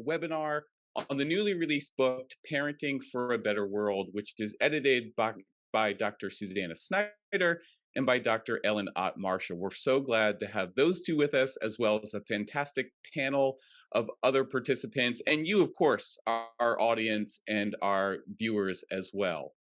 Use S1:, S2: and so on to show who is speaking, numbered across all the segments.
S1: webinar on the newly released book, Parenting for a Better World, which is edited by Dr. Susanna Snyder and by Dr. Ellen Ott Marshall. We're so glad to have those two with us, as well as a fantastic panel of other participants, and you, of course, our audience and our viewers as well.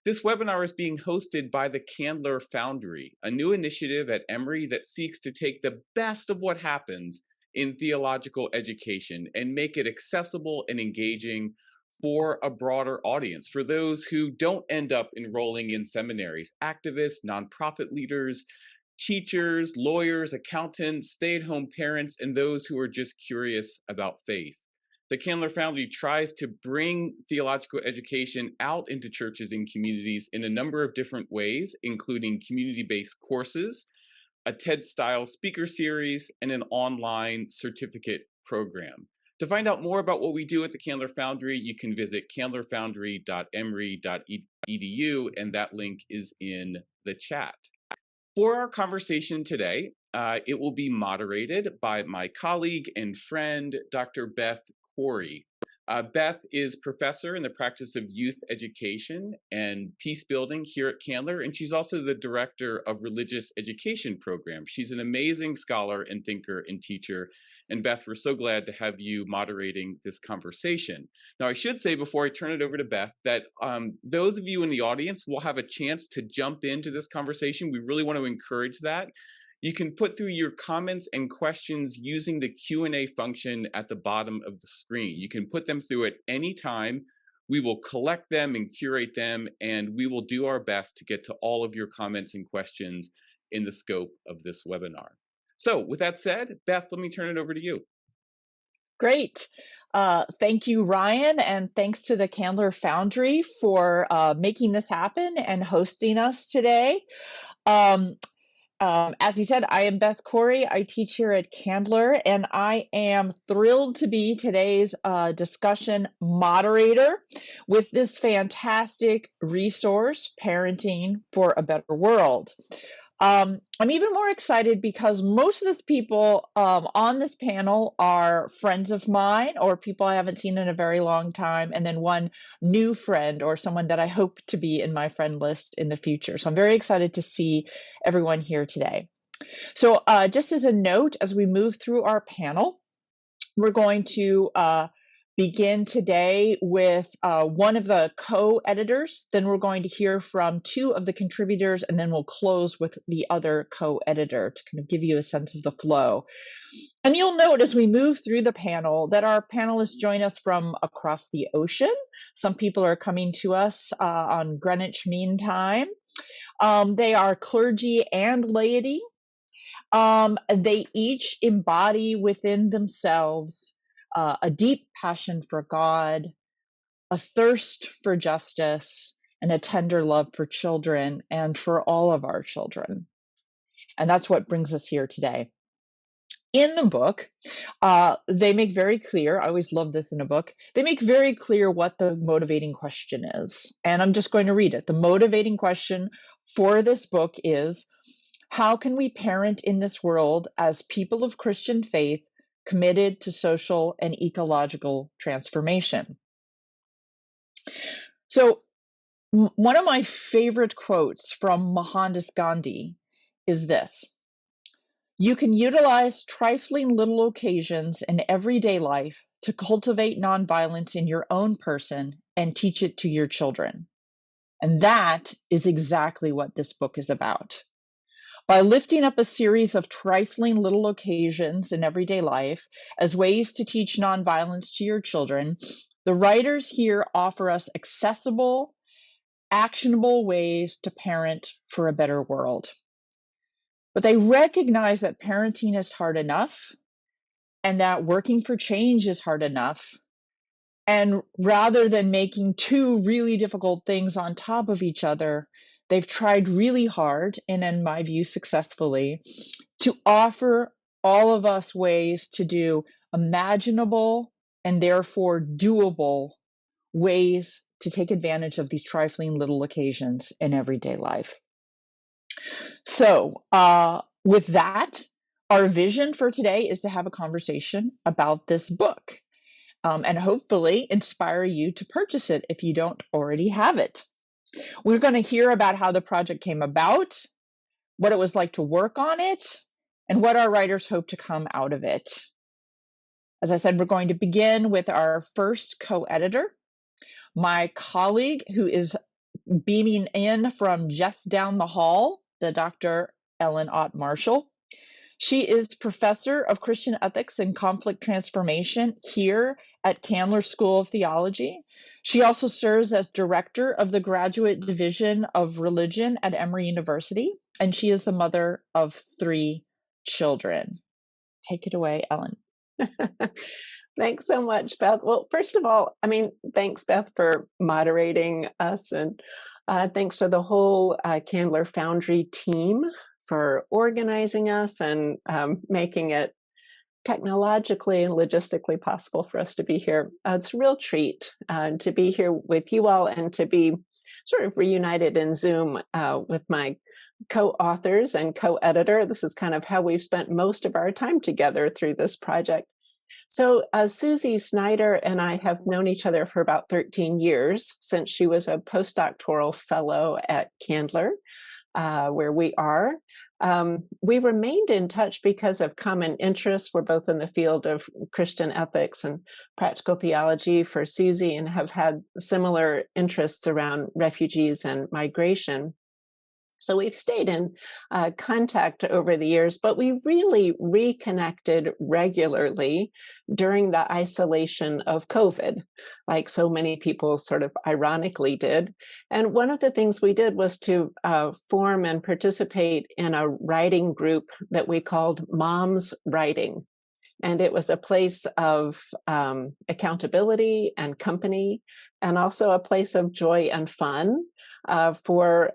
S1: This webinar is being hosted by the Candler Foundry, a new initiative at Emory that seeks to take the best of what happens in theological education and make it accessible and engaging for a broader audience, for those who don't end up enrolling in seminaries, activists, nonprofit leaders, teachers, lawyers, accountants, stay-at-home parents, and those who are just curious about faith. The Candler Foundry tries to bring theological education out into churches and communities in a number of different ways, including community-based courses, a TED-style speaker series, and an online certificate program. To find out more about what we do at the Candler Foundry, you can visit candlerfoundry.emory.edu, and that link is in the chat. For our conversation today, it will be moderated by my colleague and friend, Dr. Beth Corey. Beth is professor in the practice of youth education and peace building here at Candler, and she's also the director of religious education programs. She's an amazing scholar and thinker and teacher. And Beth, we're so glad to have you moderating this conversation. Now, I should say before I turn it over to Beth that those of you in the audience will have a chance to jump into this conversation. We really want to encourage that. You can put through your comments and questions using the Q&A function at the bottom of the screen. You can put them through at any time. We will collect them and curate them, and we will do our best to get to all of your comments and questions in the scope of this webinar. So with that said, Beth, let me turn it over to you.
S2: Great. Thank you, Ryan, and thanks to the Candler Foundry for making this happen and hosting us today. As he said, I am Beth Corey. I teach here at Candler, and I am thrilled to be today's discussion moderator with this fantastic resource, Parenting for a Better World. I'm even more excited because most of these people on this panel are friends of mine or people I haven't seen in a very long time, and then one new friend or someone that I hope to be in my friend list in the future. So I'm very excited to see everyone here today. So just as a note, as we move through our panel, we're going to begin today with one of the co-editors, then we're going to hear from two of the contributors, and then we'll close with the other co-editor to kind of give you a sense of the flow. And you'll note as we move through the panel that our panelists join us from across the ocean. Some people are coming to us on Greenwich Mean Time. They are clergy and laity. They each embody within themselves a deep passion for God, a thirst for justice, and a tender love for children and for all of our children. And that's what brings us here today. In the book, they make very clear, I always love this in a book, they make very clear what the motivating question is. And I'm just going to read it. The motivating question for this book is, how can we parent in this world as people of Christian faith committed to social and ecological transformation? So one of my favorite quotes from Mohandas Gandhi is this: you can utilize trifling little occasions in everyday life to cultivate nonviolence in your own person and teach it to your children. And that is exactly what this book is about. By lifting up a series of trifling little occasions in everyday life as ways to teach nonviolence to your children, the writers here offer us accessible, actionable ways to parent for a better world. But they recognize that parenting is hard enough and that working for change is hard enough. And rather than making two really difficult things on top of each other, they've tried really hard, and in my view, successfully, to offer all of us ways to do imaginable and therefore doable ways to take advantage of these trifling little occasions in everyday life. So with that, our vision for today is to have a conversation about this book. and hopefully inspire you to purchase it if you don't already have it. We're going to hear about how the project came about, what it was like to work on it, and what our writers hope to come out of it. As I said, we're going to begin with our first co-editor, my colleague who is beaming in from just down the hall, the Dr. Ellen Ott Marshall. She is professor of Christian ethics and conflict transformation here at Candler School of Theology. She also serves as director of the Graduate Division of Religion at Emory University, and she is the mother of 3 children. Take it away, Ellen.
S3: Thanks so much, Beth. Well, first of all, thanks, Beth, for moderating us, and thanks to the whole Candler Foundry team for organizing us and making it technologically and logistically possible for us to be here. It's a real treat to be here with you all and to be sort of reunited in Zoom with my co-authors and co-editor. This is kind of how we've spent most of our time together through this project. So Susie Snyder and I have known each other for about 13 years, since she was a postdoctoral fellow at Candler, where we are. We remained in touch because of common interests. We're both in the field of Christian ethics and practical theology for Susie, and have had similar interests around refugees and migration. So we've stayed in contact over the years, but we really reconnected regularly during the isolation of COVID, like so many people sort of ironically did. And one of the things we did was to form and participate in a writing group that we called Moms Writing. And it was a place of accountability and company, and also a place of joy and fun for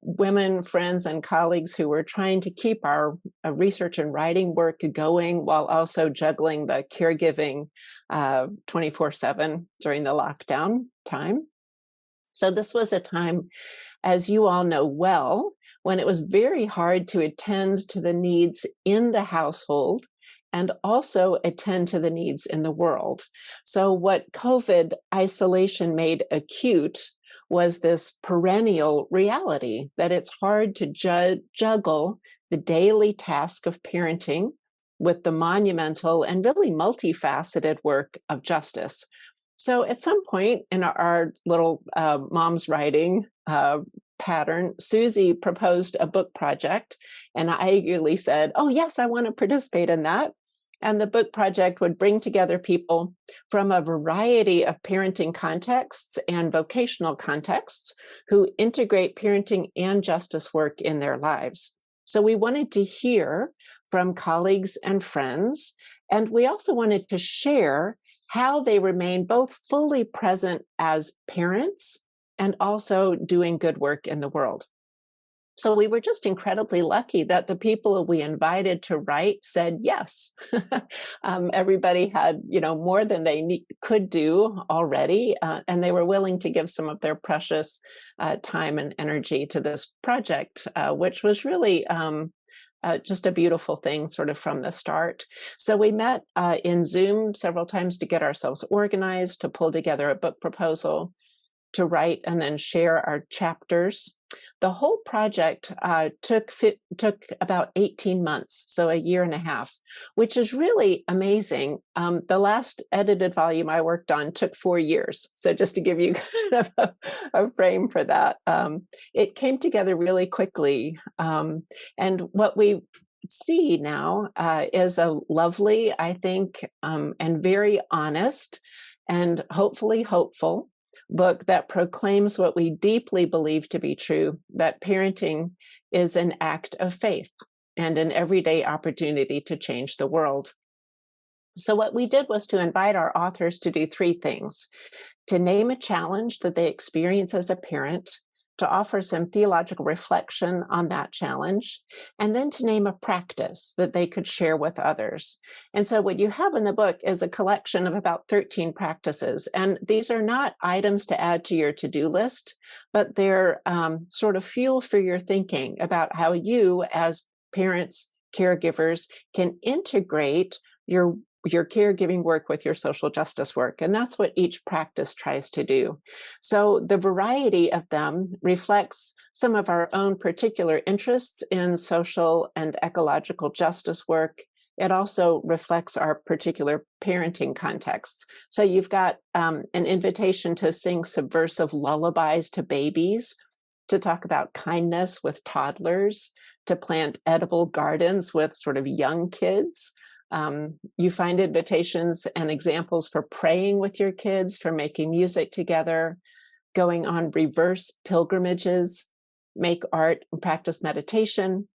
S3: women, friends, and colleagues who were trying to keep our research and writing work going while also juggling the caregiving 24/7 during the lockdown time. So this was a time, as you all know well, when it was very hard to attend to the needs in the household and also attend to the needs in the world. So what COVID isolation made acute was this perennial reality that it's hard to juggle the daily task of parenting with the monumental and really multifaceted work of justice. So at some point in our little Moms Writing pattern, Susie proposed a book project, and I eagerly said, "Oh yes, I want to participate in that." And the book project would bring together people from a variety of parenting contexts and vocational contexts who integrate parenting and justice work in their lives. So we wanted to hear from colleagues and friends, and we also wanted to share how they remain both fully present as parents and also doing good work in the world. So we were just incredibly lucky that the people we invited to write said yes. Everybody had, more than they could do already, and they were willing to give some of their precious time and energy to this project, which was really just a beautiful thing sort of from the start. So we met in Zoom several times to get ourselves organized, to pull together a book proposal, to write and then share our chapters. The whole project took about 18 months, so a year and a half, which is really amazing. The last edited volume I worked on took 4 years. So just to give you kind of a frame for that, it came together really quickly. And what we see now is a lovely, I think, and very honest and hopefully hopeful book that proclaims what we deeply believe to be true, that parenting is an act of faith and an everyday opportunity to change the world. So what we did was to invite our authors to do 3 things: to name a challenge that they experience as a parent, to offer some theological reflection on that challenge, and then to name a practice that they could share with others. And so what you have in the book is a collection of about 13 practices. And these are not items to add to your to-do list, but they're sort of fuel for your thinking about how you, as parents, caregivers, can integrate your your caregiving work with your social justice work. And that's what each practice tries to do. So the variety of them reflects some of our own particular interests in social and ecological justice work. It also reflects our particular parenting contexts. So you've got an invitation to sing subversive lullabies to babies, to talk about kindness with toddlers, to plant edible gardens with sort of young kids. You find invitations and examples for praying with your kids, for making music together, going on reverse pilgrimages, make art and practice meditation.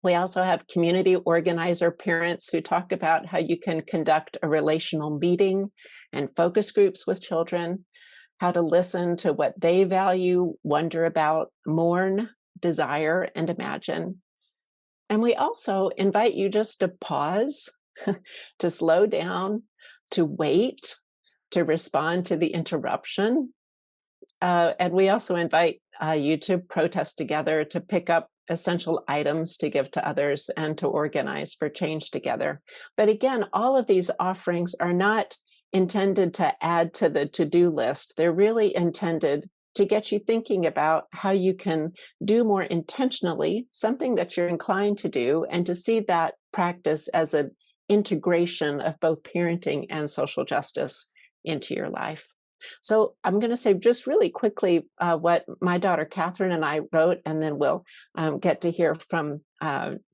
S3: We also have community organizer parents who talk about how you can conduct a relational meeting and focus groups with children, how to listen to what they value, wonder about, mourn, desire, and imagine. And we also invite you just to pause, to slow down, to wait, to respond to the interruption. And we also invite you to protest together, to pick up essential items to give to others, and to organize for change together. But again, all of these offerings are not intended to add to the to-do list. They're really intended to get you thinking about how you can do more intentionally something that you're inclined to do, and to see that practice as an integration of both parenting and social justice into your life. So I'm going to say just really quickly what my daughter Catherine and I wrote, and then we'll get to hear from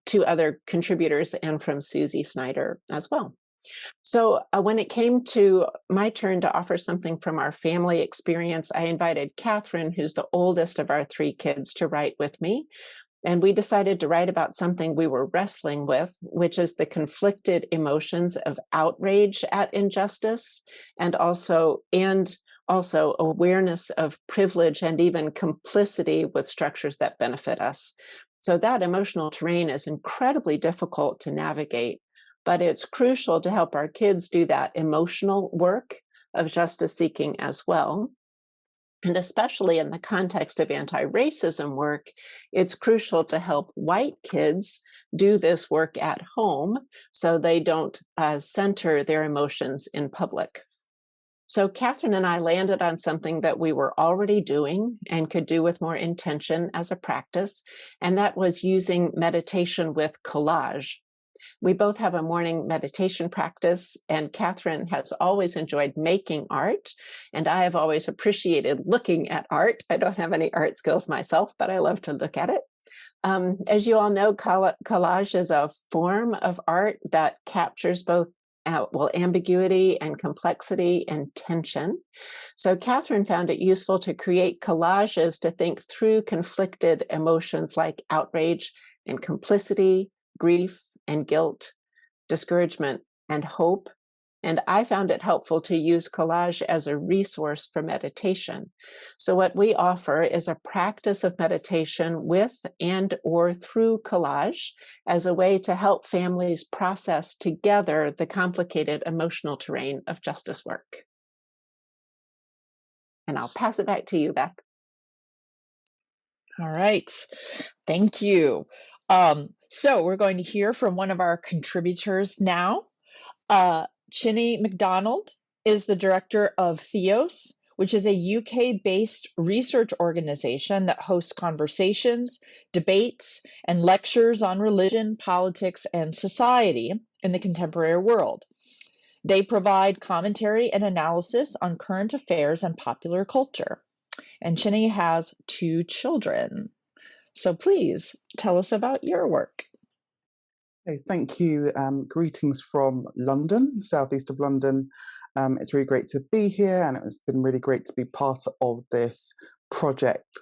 S3: two other contributors and from Susie Snyder as well. So when it came to my turn to offer something from our family experience, I invited Catherine, who's the oldest of our three kids, to write with me. And we decided to write about something we were wrestling with, which is the conflicted emotions of outrage at injustice, and also awareness of privilege and even complicity with structures that benefit us. So that emotional terrain is incredibly difficult to navigate, but it's crucial to help our kids do that emotional work of justice seeking as well. And especially in the context of anti-racism work, it's crucial to help white kids do this work at home so they don't center their emotions in public. So Catherine and I landed on something that we were already doing and could do with more intention as a practice, and that was using meditation with collage. We both have a morning meditation practice, and Catherine has always enjoyed making art, and I have always appreciated looking at art. I don't have any art skills myself, but I love to look at it. As you all know, collage is a form of art that captures both ambiguity and complexity and tension. So Catherine found it useful to create collages to think through conflicted emotions like outrage and complicity, grief and guilt, discouragement and hope. And I found it helpful to use collage as a resource for meditation. So what we offer is a practice of meditation with and or through collage as a way to help families process together the complicated emotional terrain of justice work. And I'll pass it back to you, Beth.
S2: All right. Thank you. So we're going to hear from one of our contributors now. Chinny McDonald is the director of Theos, which is a UK-based research organization that hosts conversations, debates, and lectures on religion, politics, and society in the contemporary world. They provide commentary and analysis on current affairs and popular culture. And Chinny has 2 children. So please tell us about your work.
S4: Hey, thank you. Greetings from London, southeast of London. It's really great to be here, and it's been really great to be part of this project.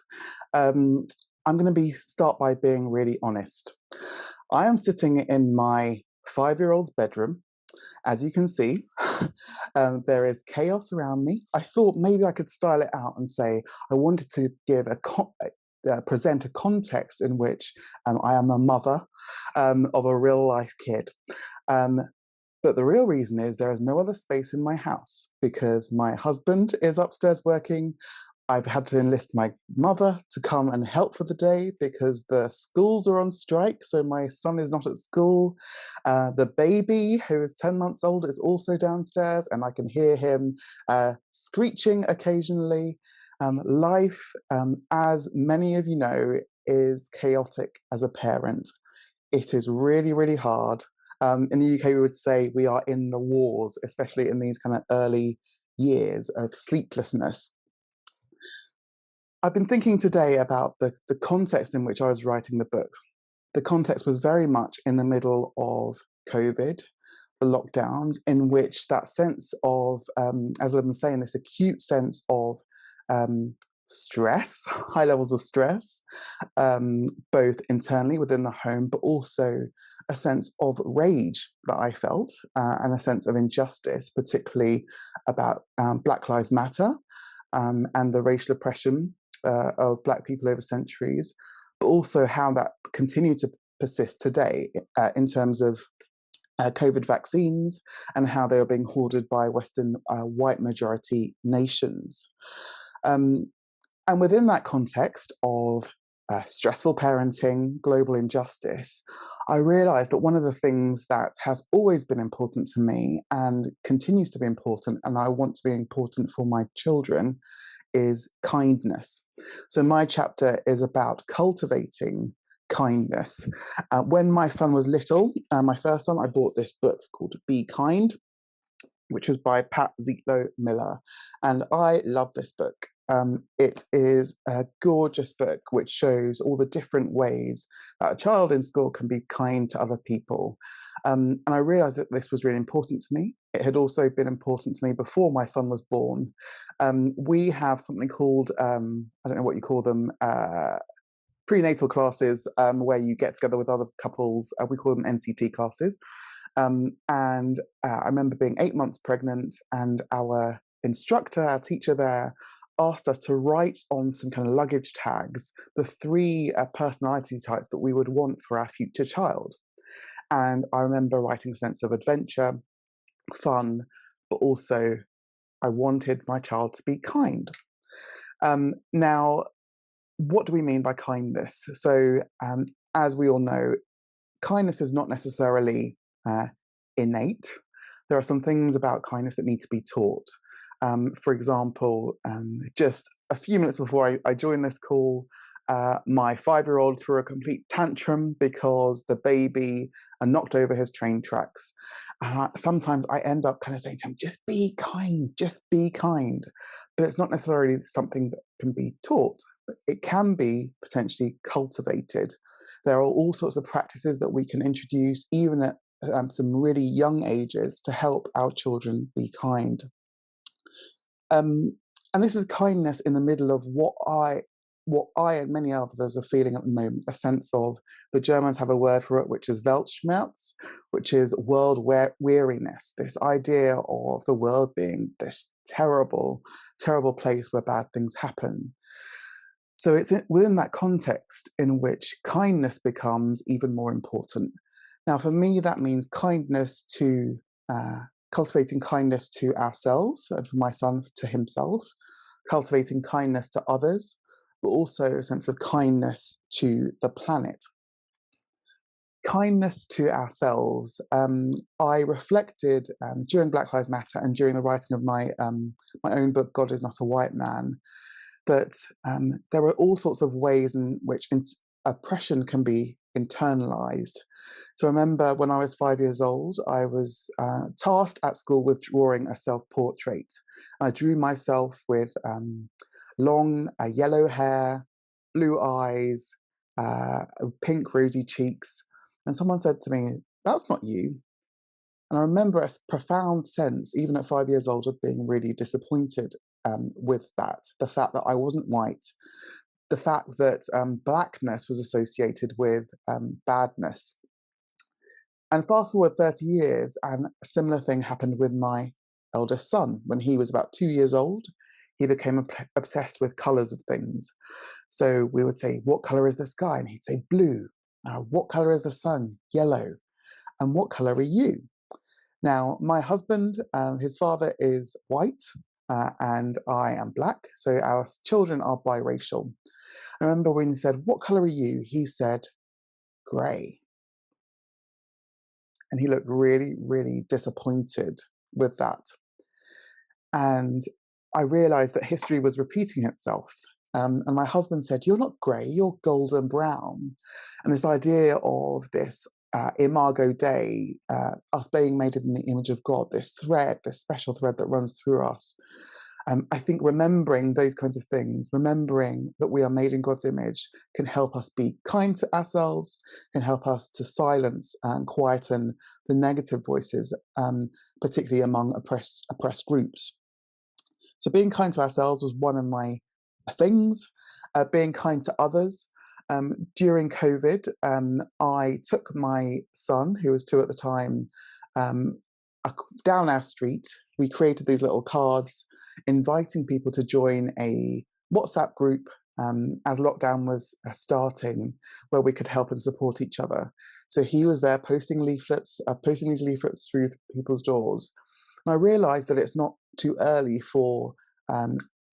S4: I'm going to start by being really honest. I am sitting in my 5-year-old's bedroom. As you can see, there is chaos around me. I thought maybe I could style it out and say I wanted to give present a context in which I am a mother of a real life kid. But the real reason is there is no other space in my house because my husband is upstairs working, I've had to enlist my mother to come and help for the day because the schools are on strike, so my son is not at school. The baby, who is 10 months old, is also downstairs, and I can hear him screeching occasionally. Life, as many of you know, is chaotic as a parent. It is really, really hard. In the UK, we would say we are in the wars, especially in these kind of early years of sleeplessness. I've been thinking today about the context in which I was writing the book. The context was very much in the middle of COVID, the lockdowns, in which that sense of, as I've been saying, this acute sense of stress, high levels of stress, both internally within the home, but also a sense of rage that I felt and a sense of injustice, particularly about Black Lives Matter and the racial oppression of Black people over centuries, but also how that continued to persist today in terms of COVID vaccines and how they are being hoarded by Western white majority nations. And within that context of stressful parenting, global injustice, I realized that one of the things that has always been important to me and continues to be important, and I want to be important for my children, is kindness. So my chapter is about cultivating kindness. When my son was little, my first son, I bought this book called Be Kind, which was by Pat Zietlow Miller. And I love this book. It is a gorgeous book which shows all the different ways that a child in school can be kind to other people. And I realized that this was really important to me. It had also been important to me before my son was born. We have something called, I don't know what you call them, prenatal classes where you get together with other couples. We call them NCT classes. I remember being 8 months pregnant, and our instructor, our teacher there, asked us to write on some kind of luggage tags the 3 personality types that we would want for our future child. And I remember writing a sense of adventure, fun, but also I wanted my child to be kind. Now, what do we mean by kindness? So, as we all know, kindness is not necessarily innate. There are some things about kindness that need to be taught. For example, just a few minutes before I joined this call, my 5-year-old threw a complete tantrum because the baby knocked over his train tracks. Sometimes I end up kind of saying to him, just be kind, just be kind. But it's not necessarily something that can be taught. It can be potentially cultivated. There are all sorts of practices that we can introduce, even at some really young ages, to help our children be kind. And this is kindness in the middle of what I and many others are feeling at the moment, a sense of, the Germans have a word for it, which is Weltschmerz, which is world weariness, this idea of the world being this terrible, terrible place where bad things happen. So it's within that context in which kindness becomes even more important. Now, for me, that means kindness to, cultivating kindness to ourselves, and for my son to himself, cultivating kindness to others, but also a sense of kindness to the planet. Kindness to ourselves. I reflected during Black Lives Matter and during the writing of my own book, God is Not a White Man, that there are all sorts of ways in which oppression can be internalized. So I remember when I was 5 years old, I was tasked at school with drawing a self-portrait. I drew myself with long yellow hair, blue eyes, pink rosy cheeks. And someone said to me, that's not you. And I remember a profound sense, even at 5 years old, of being really disappointed with that. The fact that I wasn't white, the fact that blackness was associated with badness. And fast forward 30 years, and a similar thing happened with my eldest son. When he was about 2 years old, he became obsessed with colors of things. So we would say, what color is the sky? And he'd say, blue. What color is the sun? Yellow. And what color are you? Now, my husband, his father is white, and I am black, so our children are biracial. I remember when he said, "What colour are you?" He said, "Grey." And he looked really, really disappointed with that. And I realized that history was repeating itself. And my husband said, "You're not grey, you're golden brown." And this idea of this Imago Dei, us being made in the image of God, this thread, this special thread that runs through us. I think remembering those kinds of things, remembering that we are made in God's image, can help us be kind to ourselves, can help us to silence and quieten the negative voices, particularly among oppressed groups. So being kind to ourselves was one of my things. Being kind to others. During COVID, I took my son, who was 2 at the time, down our street. We created these little cards inviting people to join a WhatsApp group as lockdown was starting, where we could help and support each other. So he was there posting these leaflets through people's doors. And I realized that it's not too early for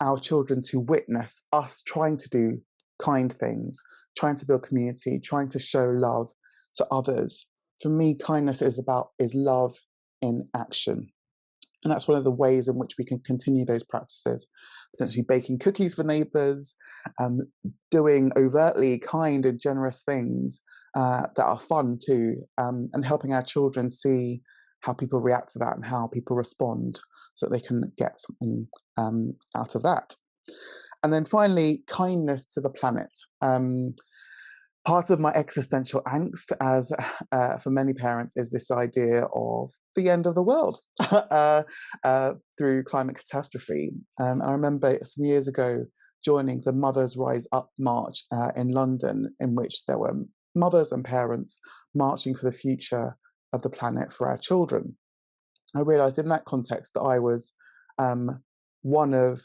S4: our children to witness us trying to do kind things, trying to build community, trying to show love to others. For me, kindness is love in action. And that's one of the ways in which we can continue those practices, potentially baking cookies for neighbors, doing overtly kind and generous things that are fun too, and helping our children see how people react to that and how people respond so that they can get something out of that. And then finally, kindness to the planet. Part of my existential angst, as for many parents, is this idea of the end of the world through climate catastrophe. I remember some years ago joining the Mothers Rise Up march in London, in which there were mothers and parents marching for the future of the planet for our children. I realized in that context that I was one of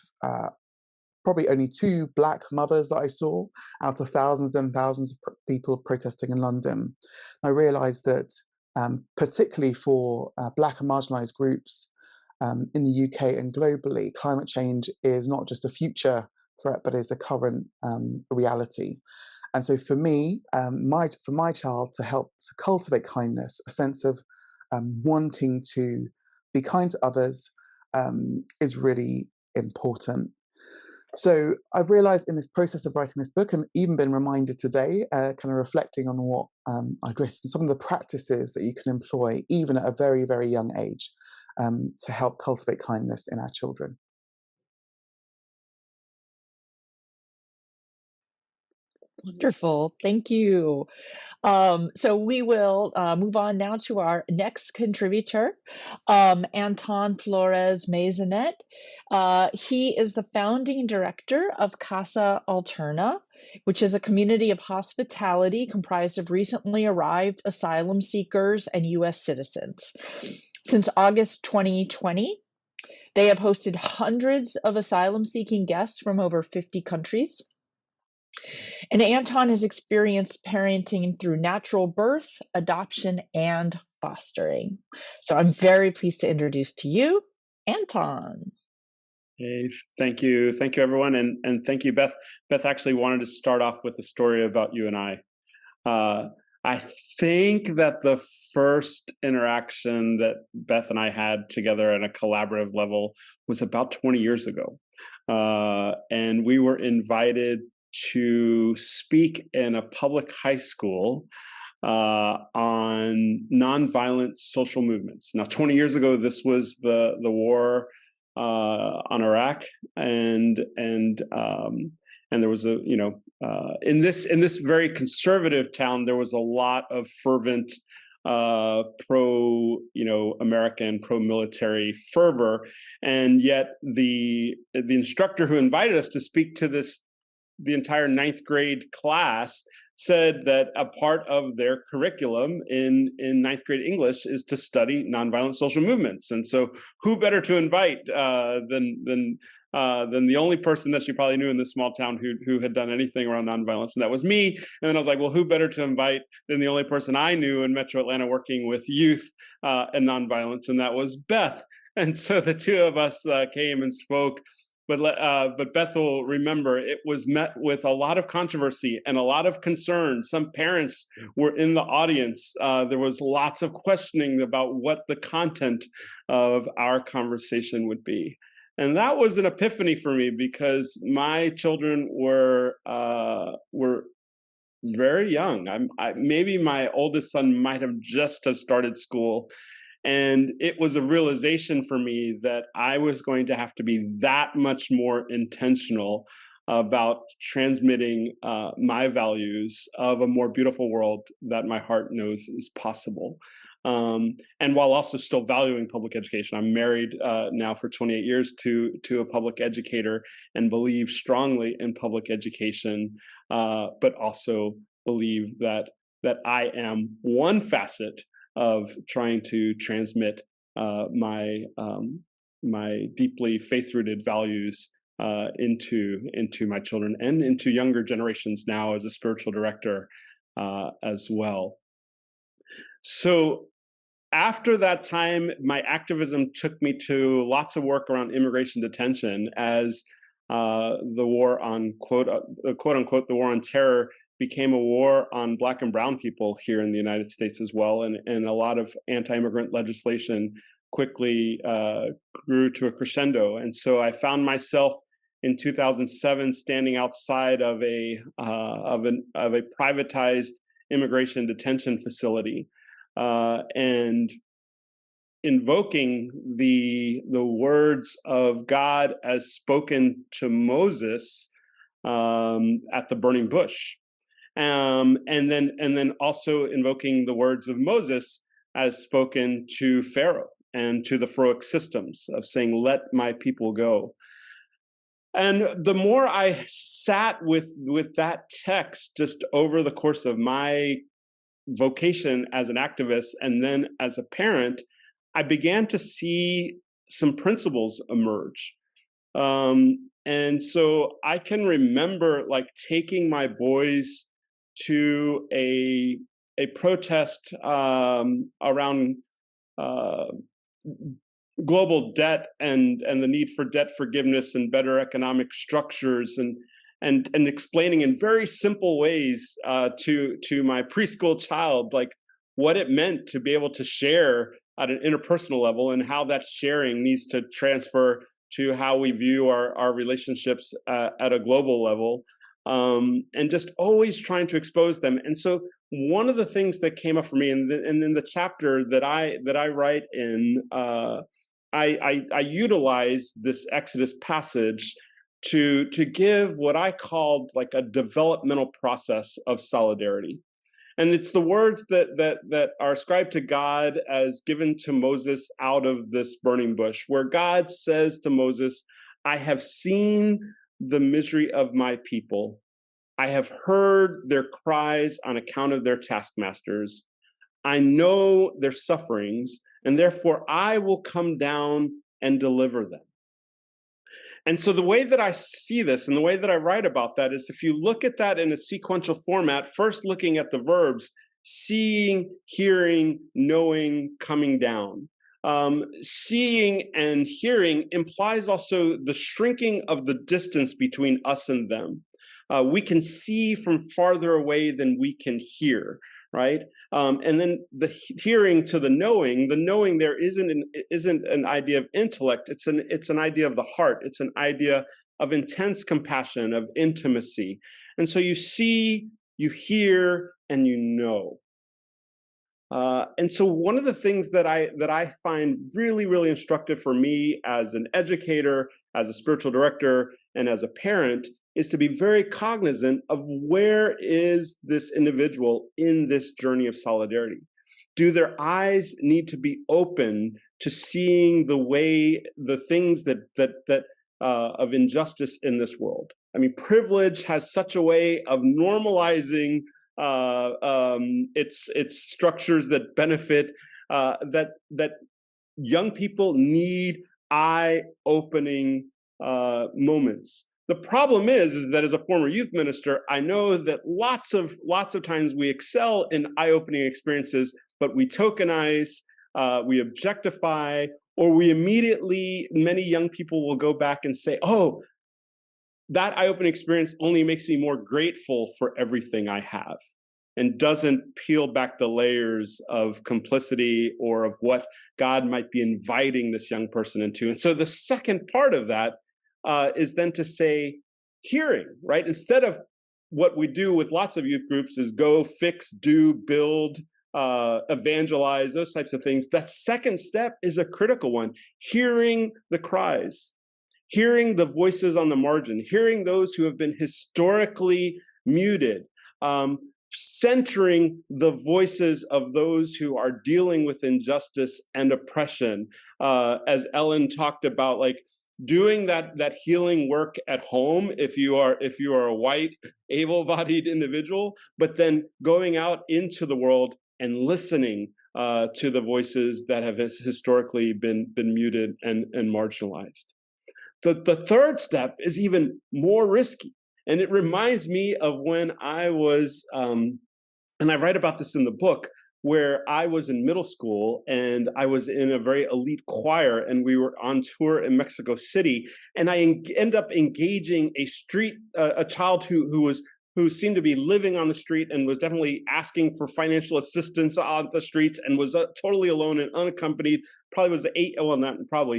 S4: probably only 2 Black mothers that I saw out of thousands and thousands of people protesting in London. I realized that particularly for Black and marginalized groups in the UK and globally, climate change is not just a future threat, but is a current reality. And so for me, for my child to help to cultivate kindness, a sense of wanting to be kind to others is really important. So I've realized in this process of writing this book, and even been reminded today, kind of reflecting on what I've written, some of the practices that you can employ even at a very, very young age to help cultivate kindness in our children.
S2: Wonderful. Thank you. So we will move on now to our next contributor, Anton Flores Maisonet. He is the founding director of Casa Alterna, which is a community of hospitality comprised of recently arrived asylum seekers and U.S. citizens. Since August 2020, they have hosted hundreds of asylum-seeking guests from over 50 countries. And Anton has experienced parenting through natural birth, adoption, and fostering. So I'm very pleased to introduce to you, Anton.
S5: Hey, thank you. Thank you, everyone. And thank you, Beth. Beth actually wanted to start off with a story about you and I. I think that the first interaction that Beth and I had together at a collaborative level was about 20 years ago. And we were invited to speak in a public high school on nonviolent social movements. Now, 20 years ago, this was the war on Iraq, and there was a in this very conservative town, there was a lot of fervent pro American, pro military fervor, and yet the instructor who invited us to speak to the entire 9th grade class said that a part of their curriculum in 9th grade English is to study nonviolent social movements. And so who better to invite than than the only person that she probably knew in this small town who had done anything around nonviolence, and that was me. And then I was like, well, who better to invite than the only person I knew in Metro Atlanta working with youth and nonviolence, and that was Beth. And so the two of us came and spoke. But Beth will remember it was met with a lot of controversy and a lot of concern. Some parents were in the audience. There was lots of questioning about what the content of our conversation would be. And that was an epiphany for me because my children were very young. Maybe my oldest son might have just have started school. And it was a realization for me that I was going to have to be that much more intentional about transmitting my values of a more beautiful world that my heart knows is possible. And while also still valuing public education. I'm married now for 28 years to a public educator and believe strongly in public education, but also believe that I am one facet of trying to transmit my deeply faith-rooted values into my children and into younger generations now as a spiritual director as well. So after that time, my activism took me to lots of work around immigration detention as the war on quote unquote the war on terror became a war on Black and brown people here in the United States as well. And a lot of anti-immigrant legislation quickly grew to a crescendo. And so I found myself in 2007 standing outside of a privatized immigration detention facility and invoking the words of God as spoken to Moses at the burning bush. And then also invoking the words of Moses as spoken to Pharaoh and to the Pharaohic systems of saying, let my people go. And the more I sat with that text just over the course of my vocation as an activist and then as a parent, I began to see some principles emerge. And so I can remember like taking my boys to a protest around global debt and the need for debt forgiveness and better economic structures and explaining in very simple ways to my preschool child like what it meant to be able to share at an interpersonal level and how that sharing needs to transfer to how we view our relationships at a global level. And just always trying to expose them. And so one of the things that came up for me, and in the chapter that I write in, I utilize this Exodus passage to give what I called like a developmental process of solidarity. And it's the words that are ascribed to God as given to Moses out of this burning bush, where God says to Moses, I have seen the misery of my people. I have heard their cries on account of their taskmasters. I know their sufferings, and therefore I will come down and deliver them. And so the way that I see this and the way that I write about that is if you look at that in a sequential format, first looking at the verbs, seeing, hearing, knowing, coming down. Seeing and hearing implies also the shrinking of the distance between us and them. We can see from farther away than we can hear, right? And then the hearing to the knowing there isn't an idea of intellect. It's an idea of the heart. It's an idea of intense compassion, of intimacy. And so you see, you hear, and you know. And so one of the things that I find really, really instructive for me as an educator, as a spiritual director, and as a parent is to be very cognizant of where is this individual in this journey of solidarity. Do their eyes need to be open to seeing the things that of injustice in this world? I mean, privilege has such a way of normalizing it's structures that benefit that young people need eye-opening moments. The problem is that as a former youth minister, I know that lots of times we excel in eye-opening experiences, but we tokenize, we objectify, or we immediately, many young people will go back and say, oh, that eye-opening experience only makes me more grateful for everything I have, and doesn't peel back the layers of complicity or of what God might be inviting this young person into. And so the second part of that is then to say hearing, right? Instead of what we do with lots of youth groups is go, fix, do, build, evangelize, those types of things. That second step is a critical one. Hearing the cries, hearing the voices on the margin, hearing those who have been historically muted, centering the voices of those who are dealing with injustice and oppression. As Ellen talked about, like doing that healing work at home if you are a white, able-bodied individual, but then going out into the world and listening to the voices that have historically been muted and marginalized. The third step is even more risky. And it reminds me of when I was, and I write about this in the book, where I was in middle school and I was in a very elite choir and we were on tour in Mexico City. And I end up engaging a child who seemed to be living on the street and was definitely asking for financial assistance on the streets and was totally alone and unaccompanied. Probably was he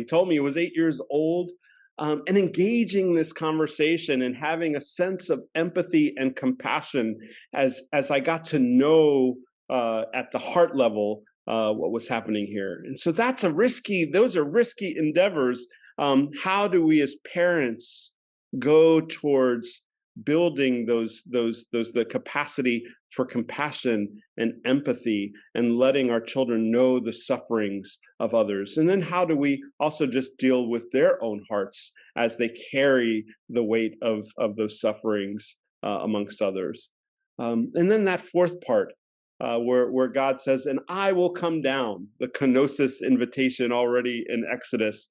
S5: told me he was 8 years old. And engaging this conversation and having a sense of empathy and compassion as I got to know at the heart level what was happening here. And so those are risky endeavors. How do we as parents go towards building the capacity for compassion and empathy and letting our children know the sufferings of others? And then how do we also just deal with their own hearts as they carry the weight of those sufferings amongst others? And then that fourth part where God says, and I will come down, the kenosis invitation already in Exodus,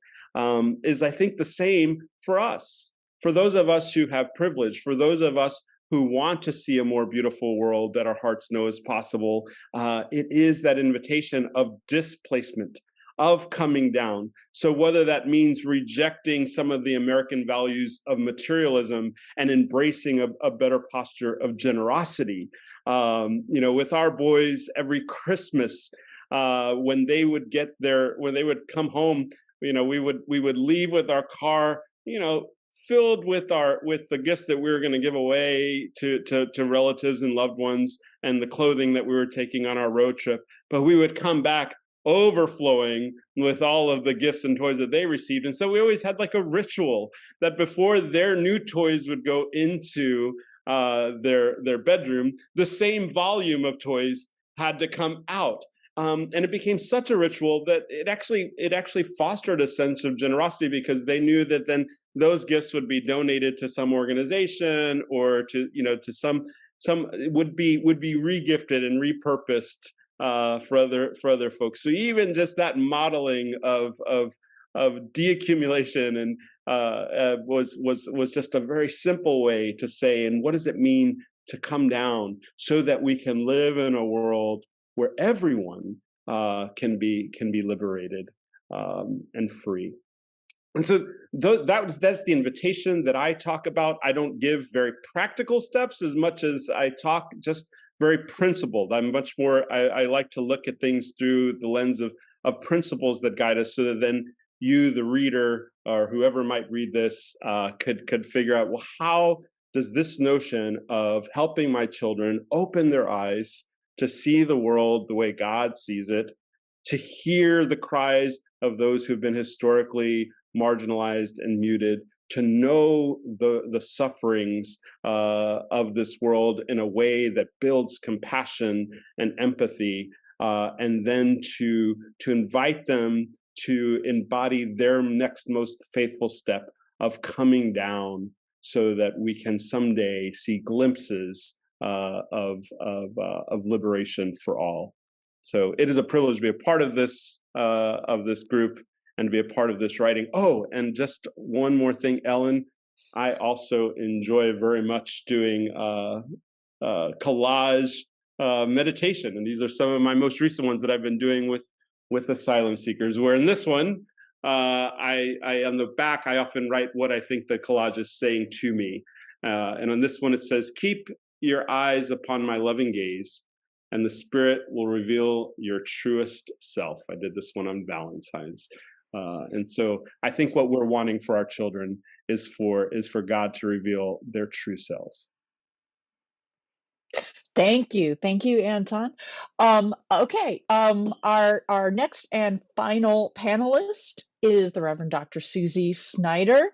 S5: is I think the same for us. For those of us who have privilege, for those of us who want to see a more beautiful world that our hearts know is possible, it is that invitation of displacement, of coming down. So whether that means rejecting some of the American values of materialism and embracing a better posture of generosity. With our boys every Christmas, when they would come home, we would leave with our car, filled with the gifts that we were going to give away to relatives and loved ones and the clothing that we were taking on our road trip. But we would come back overflowing with all of the gifts and toys that they received. And so we always had like a ritual that before their new toys would go into their bedroom, the same volume of toys had to come out. And it became such a ritual that it actually fostered a sense of generosity, because they knew that then those gifts would be donated to some organization or to some would be regifted and repurposed for other folks. So even just that modeling of deaccumulation and was just a very simple way to say, and what does it mean to come down so that we can live in a world where everyone can be liberated and free. And so that's the invitation that I talk about. I don't give very practical steps as much as I talk just very principled. I'm much more, I like to look at things through the lens of principles that guide us, so that then you, the reader, or whoever might read this, could figure out, well, how does this notion of helping my children open their eyes to see the world the way God sees it, to hear the cries of those who've been historically marginalized and muted, to know the sufferings of this world in a way that builds compassion and empathy, and then to invite them to embody their next most faithful step of coming down, so that we can someday see glimpses of liberation for all. So it is a privilege to be a part of this group, and to be a part of this writing. Oh, and just one more thing, Ellen, I also enjoy very much doing collage meditation, and these are some of my most recent ones that I've been doing with asylum seekers. Where in this one, I on the back I often write what I think the collage is saying to me, and on this one it says, "Keep your eyes upon my loving gaze, and the Spirit will reveal your truest self." I did this one on Valentine's. And so I think what we're wanting for our children is for God to reveal their true selves.
S2: Thank you. Thank you, Anton. Okay, our next and final panelist is the Reverend Dr. Susie Snyder.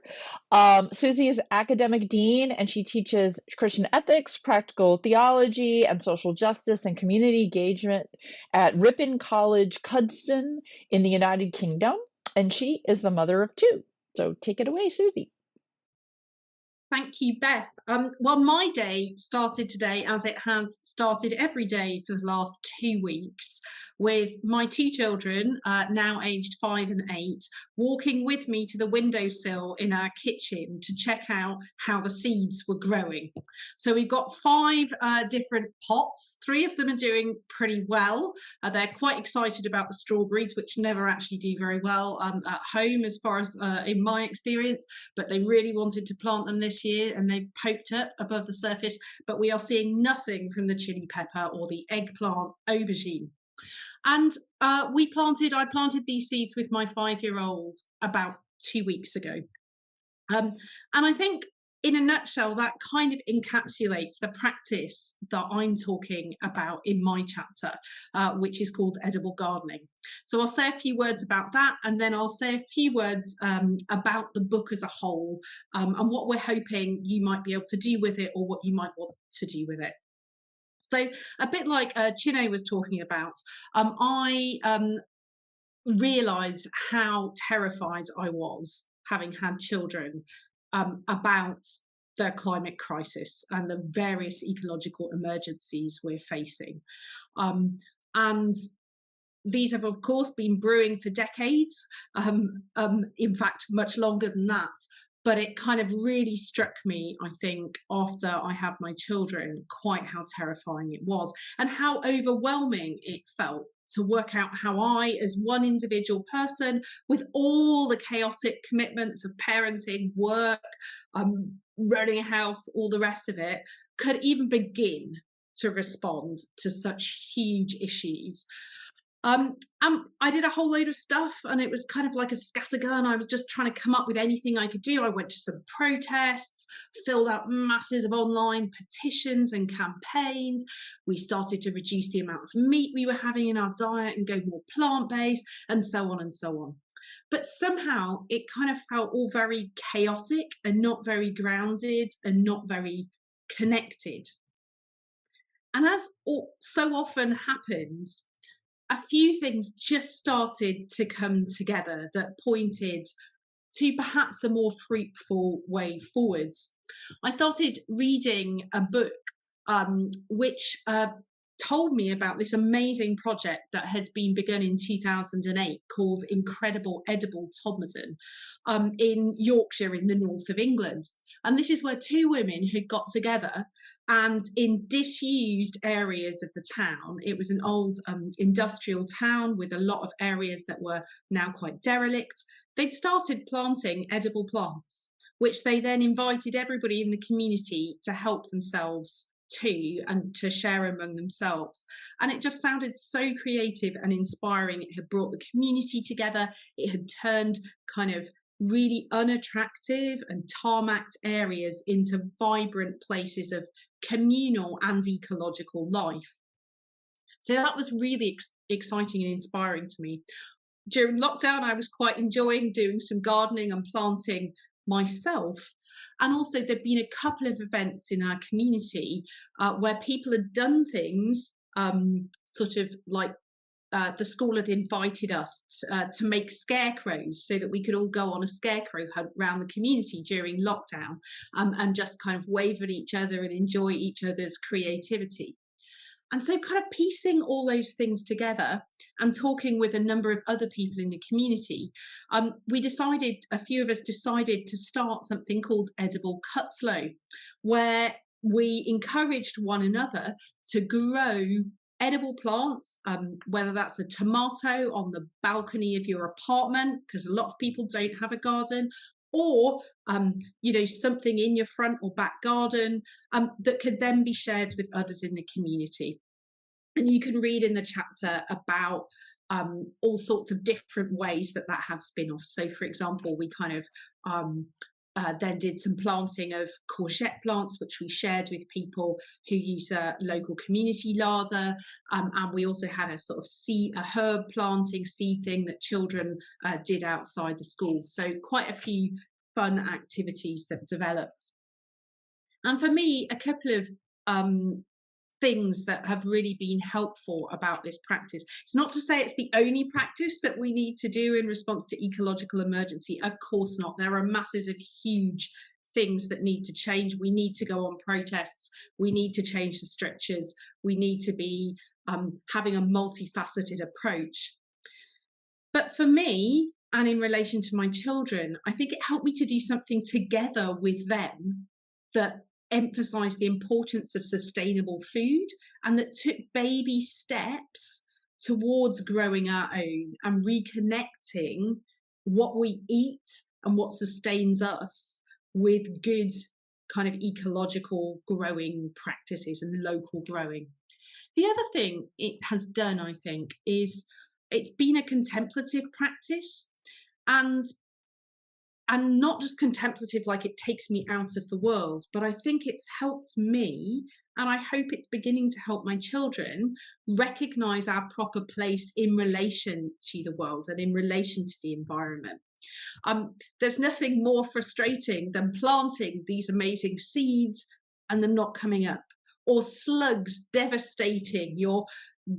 S2: Susie is academic dean, and she teaches Christian ethics, practical theology, and social justice and community engagement at Ripon College, Cuddesdon in the United Kingdom, and she is the mother of two. So take it away, Susie.
S6: Thank you, Beth. Well, my day started today, as it has started every day for the last 2 weeks, with my two children, now aged 5 and 8, walking with me to the windowsill in our kitchen to check out how the seeds were growing. So we've got 5 different pots. 3 of them are doing pretty well. They're quite excited about the strawberries, which never actually do very well at home, as far as in my experience, but they really wanted to plant them this year, and they poked up above the surface, but we are seeing nothing from the chili pepper or the eggplant aubergine. And I planted these seeds with my 5-year-old about 2 weeks ago. And I think in a nutshell, that kind of encapsulates the practice that I'm talking about in my chapter, which is called edible gardening. So I'll say a few words about that, and then I'll say a few words about the book as a whole, and what we're hoping you might be able to do with it, or what you might want to do with it. So a bit like Chino was talking about, I realised how terrified I was, having had children, about the climate crisis and the various ecological emergencies we're facing. And these have, of course, been brewing for decades, in fact, much longer than that. But it kind of really struck me, I think, after I had my children, quite how terrifying it was and how overwhelming it felt to work out how I, as one individual person, with all the chaotic commitments of parenting, work, running a house, all the rest of it, could even begin to respond to such huge issues. I did a whole load of stuff, and it was kind of like a scattergun. I was just trying to come up with anything I could do. I went to some protests, filled out masses of online petitions and campaigns. We started to reduce the amount of meat we were having in our diet and go more plant-based, and so on and so on. But somehow it kind of felt all very chaotic and not very grounded and not very connected. And as so often happens, a few things just started to come together that pointed to perhaps a more fruitful way forwards. I started reading a book which told me about this amazing project that had been begun in 2008 called Incredible Edible Todmorden in Yorkshire in the north of England. And this is where 2 women had got together, and in disused areas of the town, it was an old industrial town with a lot of areas that were now quite derelict, they'd started planting edible plants, which they then invited everybody in the community to help themselves to and to share among themselves. And it just sounded so creative and inspiring. It had brought the community together. It had turned kind of really unattractive and tarmacked areas into vibrant places of communal and ecological life. So that was really exciting and inspiring to me. During lockdown, I was quite enjoying doing some gardening and planting myself. And also there'd been a couple of events in our community where people had done things sort of like the school had invited us to make scarecrows so that we could all go on a scarecrow hunt around the community during lockdown and just kind of wave at each other and enjoy each other's creativity. And so kind of piecing all those things together and talking with a number of other people in the community, a few of us decided to start something called Edible Cutslow, where we encouraged one another to grow edible plants, whether that's a tomato on the balcony of your apartment, because a lot of people don't have a garden, or something in your front or back garden that could then be shared with others in the community. And you can read in the chapter about all sorts of different ways that have spin-offs. So, for example, we kind of then did some planting of courgette plants, which we shared with people who use a local community larder. And we also had a sort of a herb planting seed thing that children did outside the school. So quite a few fun activities that developed. And for me, a couple of things that have really been helpful about this practice. It's not to say it's the only practice that we need to do in response to ecological emergency. Of course not. There are masses of huge things that need to change. We need to go on protests. We need to change the structures. We need to be having a multifaceted approach. But for me, and in relation to my children, I think it helped me to do something together with them that emphasised the importance of sustainable food and that took baby steps towards growing our own and reconnecting what we eat and what sustains us with good kind of ecological growing practices and local growing. The other thing it has done, I think, is it's been a contemplative practice, and not just contemplative like it takes me out of the world, but I think it's helped me, and I hope it's beginning to help my children recognise our proper place in relation to the world and in relation to the environment. There's nothing more frustrating than planting these amazing seeds and them not coming up, or slugs devastating your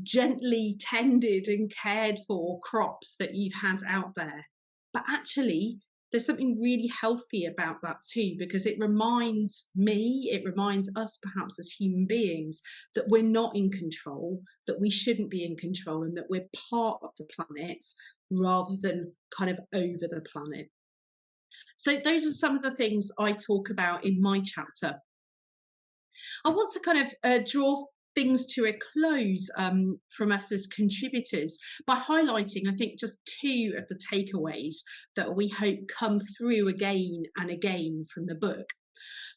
S6: gently tended and cared for crops that you've had out there. But actually, there's something really healthy about that too, because it reminds us perhaps as human beings that we're not in control, that we shouldn't be in control, and that we're part of the planet rather than kind of over the planet. So those are some of the things I talk about in my chapter. I want to kind of draw things to a close from us as contributors by highlighting, I think, just two of the takeaways that we hope come through again and again from the book.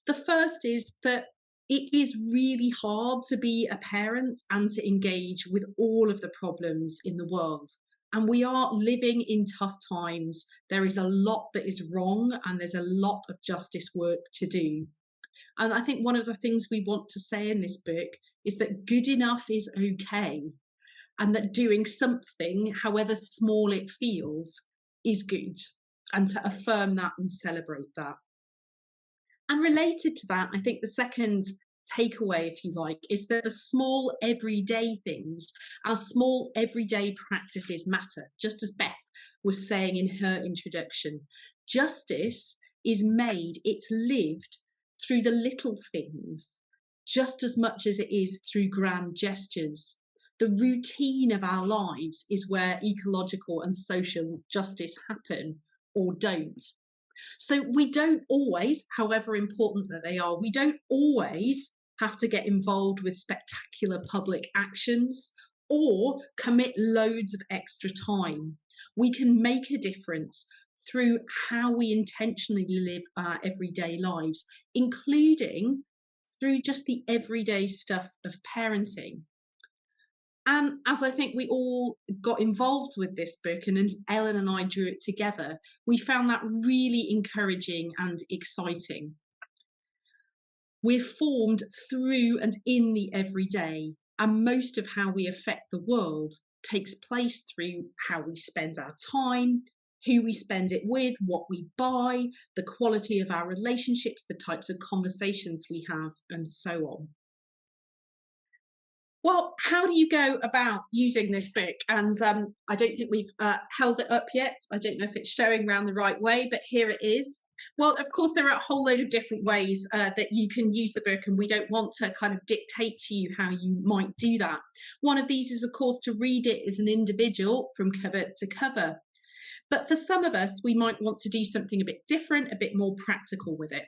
S6: The first is that it is really hard to be a parent and to engage with all of the problems in the world. And we are living in tough times. There is a lot that is wrong, and there's a lot of justice work to do. And I think one of the things we want to say in this book is that good enough is okay, and that doing something, however small it feels, is good, and to affirm that and celebrate that. And related to that, I think the second takeaway, if you like, is that the small everyday things, our small everyday practices matter, just as Beth was saying in her introduction. Justice is made, it's lived through the little things, just as much as it is through grand gestures. The routine of our lives is where ecological and social justice happen or don't. So we don't always, however important that they are, we don't always have to get involved with spectacular public actions or commit loads of extra time. We can make a difference through how we intentionally live our everyday lives, including through just the everyday stuff of parenting. And as I think we all got involved with this book, and as Ellen and I drew it together, we found that really encouraging and exciting. We're formed through and in the everyday, and most of how we affect the world takes place through how we spend our time, who we spend it with, what we buy, the quality of our relationships, the types of conversations we have, and so on. Well, how do you go about using this book? And I don't think we've held it up yet. I don't know if it's showing around the right way, but here it is. Well, of course, there are a whole load of different ways that you can use the book, and we don't want to kind of dictate to you how you might do that. One of these is, of course, to read it as an individual from cover to cover. But for some of us, we might want to do something a bit different, a bit more practical with it.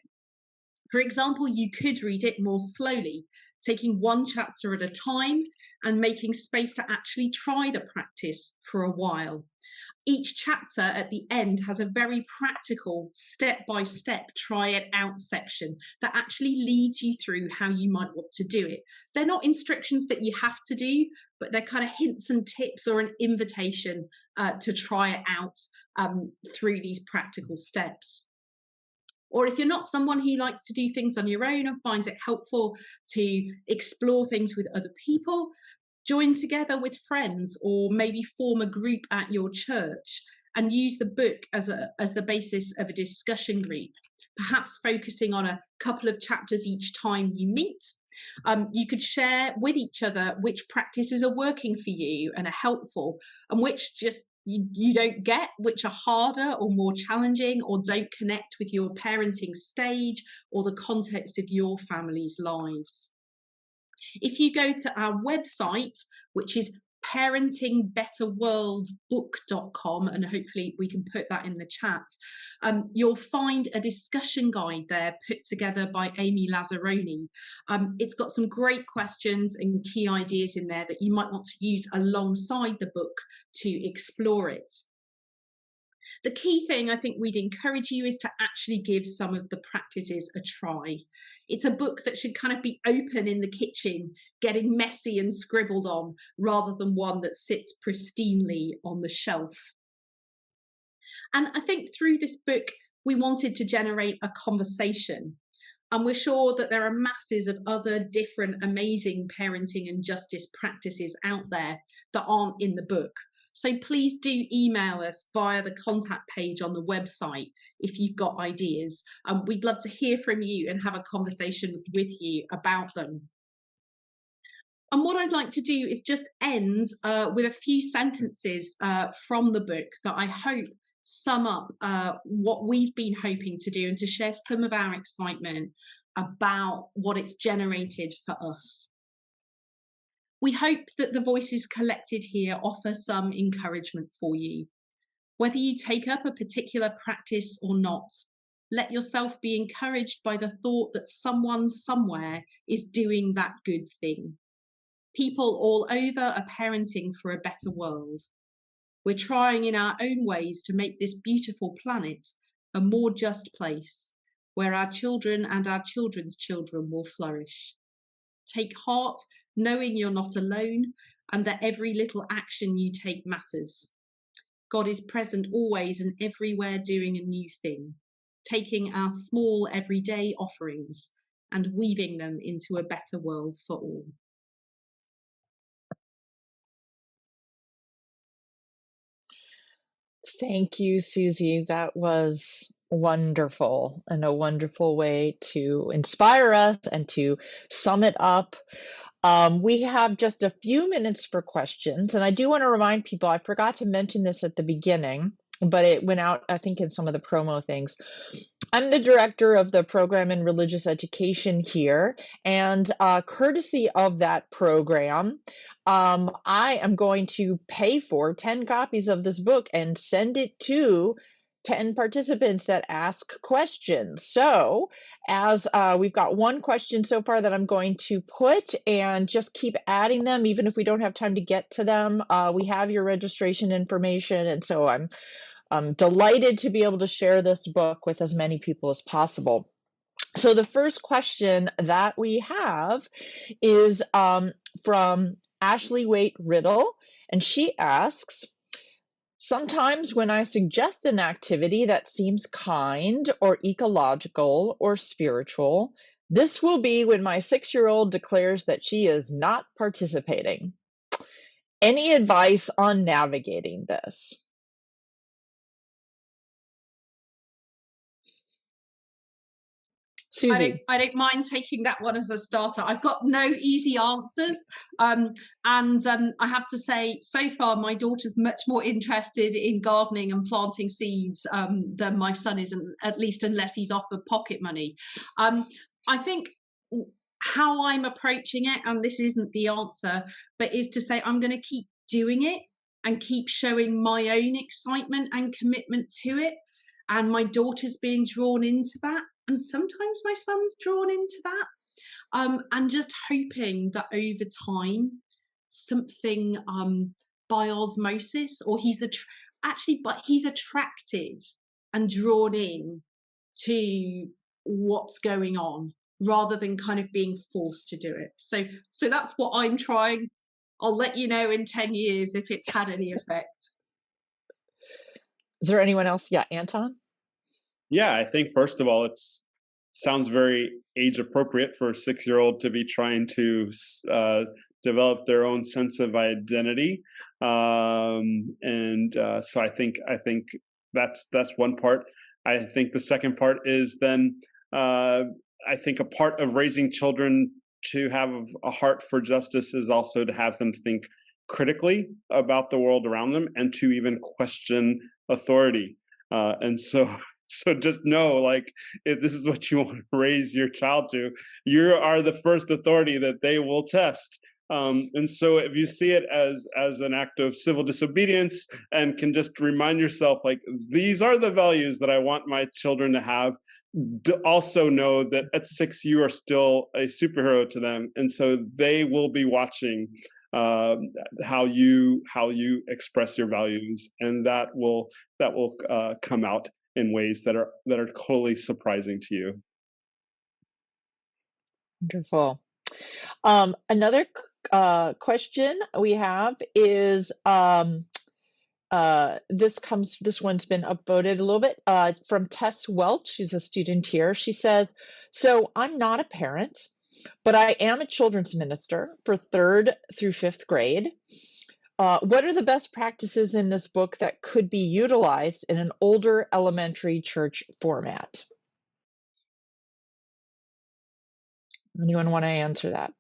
S6: For example, you could read it more slowly, taking one chapter at a time and making space to actually try the practice for a while. Each chapter at the end has a very practical step-by-step try it out section that actually leads you through how you might want to do it. They're not instructions that you have to do, but they're kind of hints and tips or an invitation to try it out through these practical steps. Or if you're not someone who likes to do things on your own and finds it helpful to explore things with other people, join together with friends or maybe form a group at your church and use the book as the basis of a discussion group, perhaps focusing on a couple of chapters each time you meet. You could share with each other which practices are working for you and are helpful, and which just you don't get, which are harder or more challenging or don't connect with your parenting stage or the context of your family's lives. If you go to our website, which is parentingbetterworldbook.com, and hopefully we can put that in the chat, you'll find a discussion guide there put together by Amy Lazzaroni. It's got some great questions and key ideas in there that you might want to use alongside the book to explore it. The key thing I think we'd encourage you is to actually give some of the practices a try. It's a book that should kind of be open in the kitchen, getting messy and scribbled on, rather than one that sits pristinely on the shelf. And I think through this book, we wanted to generate a conversation. And we're sure that there are masses of other different amazing parenting and justice practices out there that aren't in the book. So please do email us via the contact page on the website if you've got ideas. We'd love to hear from you and have a conversation with you about them. And what I'd like to do is just end with a few sentences from the book that I hope sum up what we've been hoping to do and to share some of our excitement about what it's generated for us. We hope that the voices collected here offer some encouragement for you. Whether you take up a particular practice or not, let yourself be encouraged by the thought that someone somewhere is doing that good thing. People all over are parenting for a better world. We're trying in our own ways to make this beautiful planet a more just place where our children and our children's children will flourish. Take heart knowing you're not alone and that every little action you take matters. God is present always and everywhere doing a new thing, taking our small everyday offerings and weaving them into a better world for all.
S2: Thank you, Susie. That was wonderful and a wonderful way to inspire us and to sum it up. We have just a few minutes for questions, and I do want to remind people, I forgot to mention this at the beginning, but it went out, I think, in some of the promo things. I'm the director of the program in religious education here, and courtesy of that program, I am going to pay for 10 copies of this book and send it to 10 participants that ask questions. So as we've got one question so far that I'm going to put, and just keep adding them, even if we don't have time to get to them. We have your registration information, and so I'm delighted to be able to share this book with as many people as possible. So the first question that we have is from Ashley Waite Riddle, and she asks, sometimes when I suggest an activity that seems kind or ecological or spiritual, this will be when my 6-year-old declares that she is not participating. Any advice on navigating this? Susie.
S6: I don't mind taking that one as a starter. I've got no easy answers. And I have to say, so far, my daughter's much more interested in gardening and planting seeds than my son is, at least unless he's offered pocket money. I think how I'm approaching it, and this isn't the answer, but is to say I'm going to keep doing it and keep showing my own excitement and commitment to it. And my daughter's being drawn into that. And sometimes my son's drawn into that. And just hoping that over time, something by osmosis, or he's attracted and drawn in to what's going on, rather than kind of being forced to do it. So that's what I'm trying. I'll let you know in 10 years if it's had any effect.
S2: Is there anyone else? Yeah, Anton?
S5: Yeah, I think first of all, sounds very age appropriate for a 6-year-old to be trying to develop their own sense of identity, so I think that's one part. I think the second part is then I think a part of raising children to have a heart for justice is also to have them think critically about the world around them and to even question authority. And so just know, like, if this is what you want to raise your child to, you are the first authority that they will test. And so if you see it as an act of civil disobedience and can just remind yourself, like, these are the values that I want my children to have, also know that at 6, you are still a superhero to them. And so they will be watching how you express your values, and that will come out in ways that are totally surprising to you.
S2: Wonderful. Another question we have is this one's been upvoted a little bit from Tess Welch. She's a student here. She says, so I'm not a parent, but I am a children's minister for 3rd through 5th grade. What are the best practices in this book that could be utilized in an older elementary church format? Anyone want to answer that?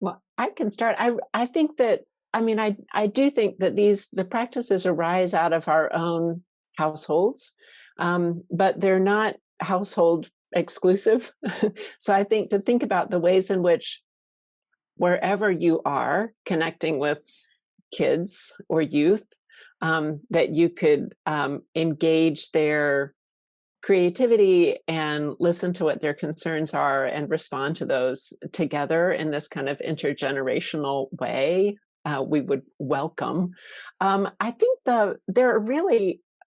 S3: Well, I can start. I think that, I do think that the practices arise out of our own households, but they're not household exclusive. So I think to think about the ways in which wherever you are connecting with kids or youth, that you could engage their creativity and listen to what their concerns are and respond to those together in this kind of intergenerational way, we would welcome. I think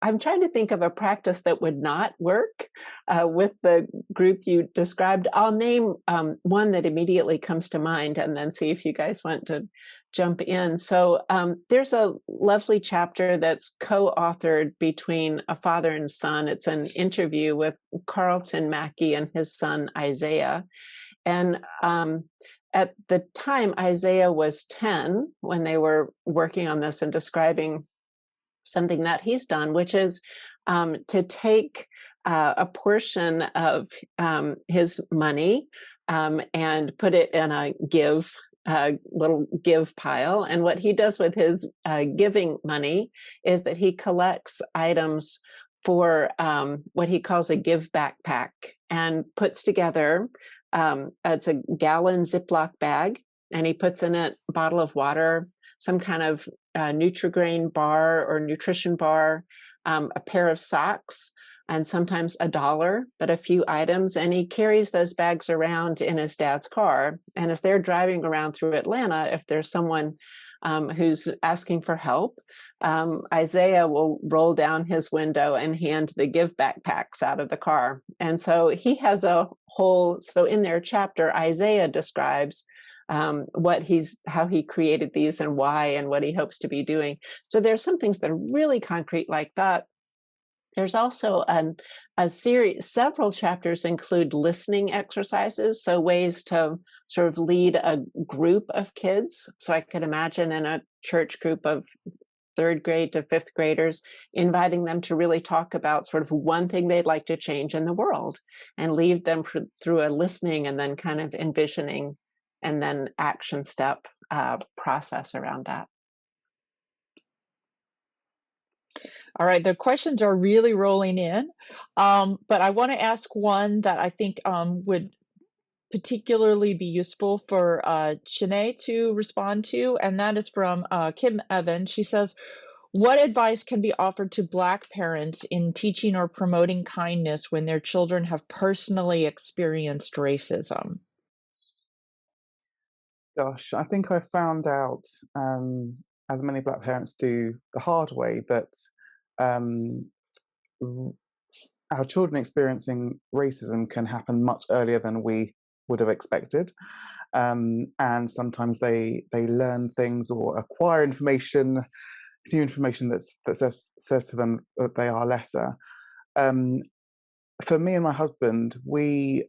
S3: I'm trying to think of a practice that would not work with the group you described. I'll name one that immediately comes to mind and then see if you guys want to jump in. So there's a lovely chapter that's co-authored between a father and son. It's an interview with Carlton Mackey and his son Isaiah. And at the time, Isaiah was 10 when they were working on this and describing something that he's done, which is to take a portion of his money and put it in a little give pile. And what he does with his giving money is that he collects items for what he calls a give backpack and puts together, it's a gallon Ziploc bag, and he puts in it a bottle of water, some kind of Nutri-Grain bar or nutrition bar, a pair of socks, and sometimes $1, but a few items. And he carries those bags around in his dad's car. And as they're driving around through Atlanta, if there's someone who's asking for help, Isaiah will roll down his window and hand the give backpacks out of the car. And so he has so in their chapter, Isaiah describes how he created these and why and what he hopes to be doing. So there's some things that are really concrete like that. There's also a series, several chapters include listening exercises, so ways to sort of lead a group of kids. So I could imagine in a church group of third grade to fifth graders, inviting them to really talk about sort of one thing they'd like to change in the world, and lead them through a listening and then kind of envisioning and then action step process around that.
S2: All right, the questions are really rolling in, but I want to ask one that I think would particularly be useful for Shanae to respond to, and that is from Kim Evans. She says, what advice can be offered to Black parents in teaching or promoting kindness when their children have personally experienced racism?
S4: Gosh, I think I found out, as many Black parents do, the hard way, that um, our children experiencing racism can happen much earlier than we would have expected. And sometimes they learn things or acquire information, new information that says to them that they are lesser. For me and my husband, we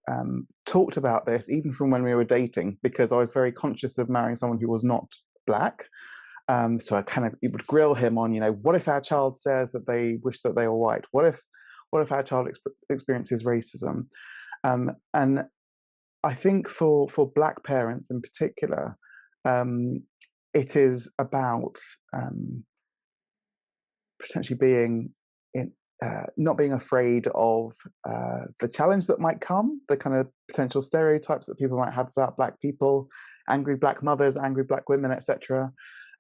S4: talked about this even from when we were dating, because I was very conscious of marrying someone who was not Black. So I kind of would grill him on, what if our child says that they wish that they were white? What if our child experiences racism? And I think for Black parents in particular, it is about potentially being not being afraid of the challenge that might come, the kind of potential stereotypes that people might have about Black people, angry Black mothers, angry Black women, etc.,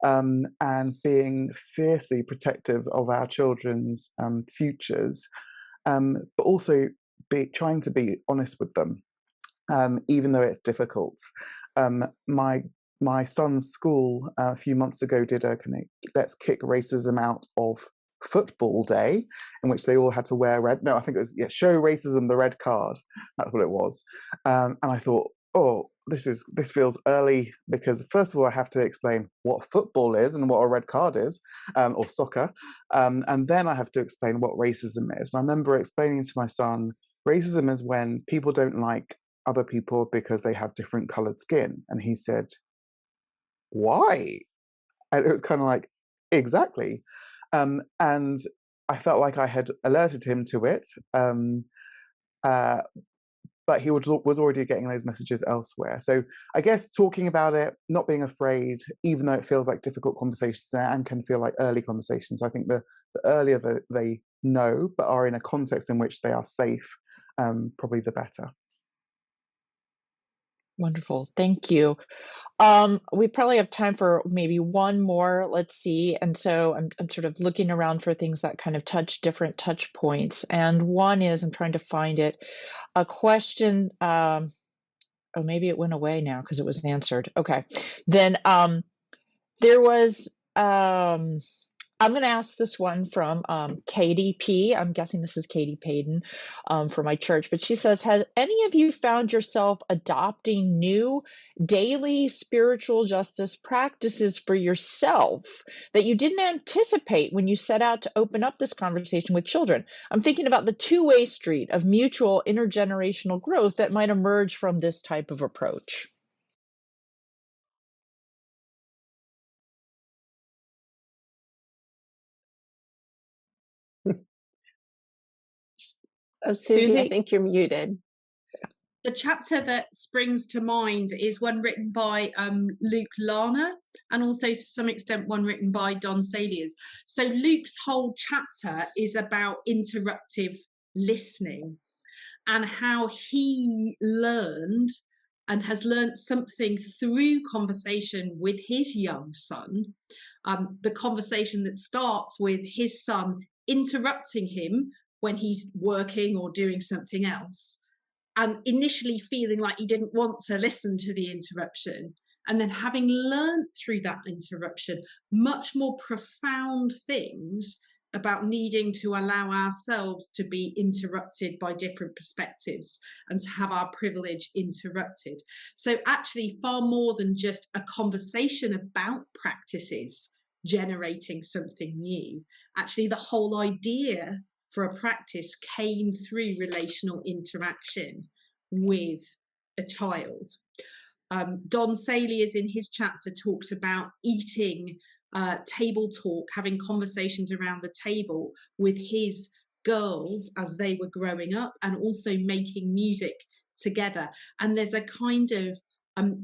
S4: and being fiercely protective of our children's futures, but also trying to be honest with them, even though it's difficult. My son's school a few months ago did a kind of Let's Kick Racism Out of Football Day, in which they all had to wear red. No, I think it was Show Racism the Red Card. That's what it was. And I thought, oh, this feels early, because first of all I have to explain what football is and what a red card is, or soccer, and then I have to explain what racism is. And I remember explaining to my son, racism is when people don't like other people because they have different colored skin. And he said, why? And it was kind of like, exactly. And I felt like I had alerted him to it, but he was already getting those messages elsewhere. So I guess talking about it, not being afraid, even though it feels like difficult conversations and can feel like early conversations. I think the earlier that they know, but are in a context in which they are safe, probably the better.
S2: Wonderful, thank you. We probably have time for maybe one more. Let's see. And so I'm sort of looking around for things that kind of touch different touch points. And one is, I'm trying to find it, a question. Oh, maybe it went away now because it was answered. Okay. Then there was, I'm going to ask this one from Katie P. I'm guessing this is Katie Payden from my church, but she says, has any of you found yourself adopting new daily spiritual justice practices for yourself that you didn't anticipate when you set out to open up this conversation with children? I'm thinking about the two-way street of mutual intergenerational growth that might emerge from this type of approach.
S3: Oh, Susie,
S2: Susie?
S3: I think you're muted.
S6: The chapter that springs to mind is one written by Luke Larner, and also to some extent one written by Don Saliers. So Luke's whole chapter is about interruptive listening and how he learned and has learned something through conversation with his young son. The conversation that starts with his son interrupting him when he's working or doing something else, and initially feeling like he didn't want to listen to the interruption, and then having learned through that interruption much more profound things about needing to allow ourselves to be interrupted by different perspectives and to have our privilege interrupted. So actually far more than just a conversation about practices generating something new, actually the whole idea for a practice came through relational interaction with a child. Don Saliers in his chapter talks about eating table talk, having conversations around the table with his girls as they were growing up, and also making music together. And there's a kind of